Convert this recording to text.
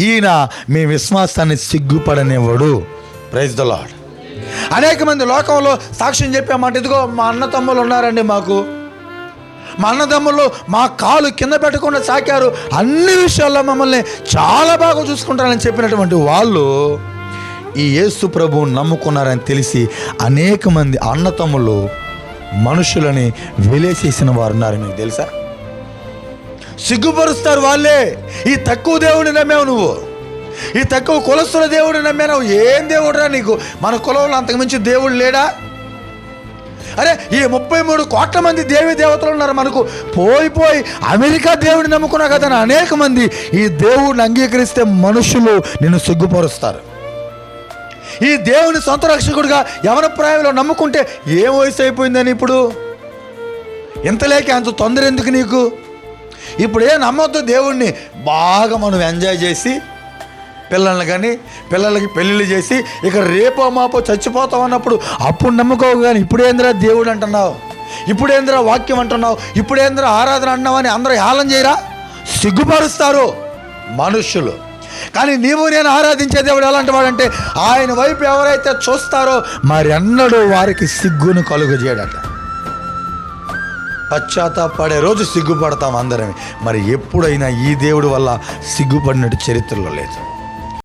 ఈయన మీ విశ్వాసాన్ని సిగ్గుపడనివ్వడు. Praise the lord. అనేక మంది లోకంలో సాక్ష్యం చెప్పామంటే, ఇదిగో మా అన్న తమ్ముళ్ళు ఉన్నారండి, మా అన్నదమ్ములు మా కాలు కింద పెట్టకుండా సాకారు, అన్ని విషయాల్లో మమ్మల్ని చాలా బాగా చూసుకుంటారని చెప్పినటువంటి వాళ్ళు ఈ యేసు ప్రభువు నమ్ముకున్నారని తెలిసి అనేక మంది అన్నతమ్ములు మనుషులని వెలేసేసిన వారు ఉన్నారు. మీకు తెలుసా? సిగ్గుపరుస్తారు వాళ్ళే. ఈ తక్కువ దేవుడిని నమ్మావు నువ్వు, ఈ తక్కువ కులస్తుల దేవుడిని నమ్మావు. ఏం దేవుడురా నీకు? మన కులంలో అంతకుమించి దేవుడు లేడా? అరే, ఈ 33 కోట్ల మంది దేవీ దేవతలు ఉన్నారు మనకు. పోయి అమెరికా దేవుడిని నమ్ముకున్నా కదా అనేక మంది. ఈ దేవుడిని అంగీకరిస్తే మనుషులు నిన్ను సిగ్గుపరుస్తారు. ఈ దేవుని సొంత రక్షకుడిగా యవన ప్రాయంలో నమ్ముకుంటే ఏం వయసు అయిపోయిందని ఇప్పుడు ఇంత లేక అంత తొందర ఎందుకు నీకు? ఇప్పుడు ఏం నమ్మొద్దు దేవుణ్ణి. బాగా మనం ఎంజాయ్ చేసి పిల్లలకి పెళ్ళిళ్ళు చేసి ఇక రేపో మాపో చచ్చిపోతాం అన్నప్పుడు అప్పుడు నమ్ముకోవు. కానీ ఇప్పుడేంద్రా దేవుడు అంటున్నావు, ఇప్పుడేంద్రా వాక్యం అంటున్నావు, ఇప్పుడేంద్రా ఆరాధన అంటున్నావు అని అందరూ హేళన చేయరా? సిగ్గుపరుస్తారు మనుషులు. కానీ నీవు నేను ఆరాధించే దేవుడు ఎలాంటి వాడంటే, ఆయన వైపు ఎవరైతే చూస్తారో మరెన్నడూ వారికి సిగ్గును కలుగజేయడట. పశ్చాత్తాపడే రోజు సిగ్గుపడతాం అందరమే. మరి ఎప్పుడైనా ఈ దేవుడి వల్ల సిగ్గుపడినట్టు చరిత్రలో లేదు.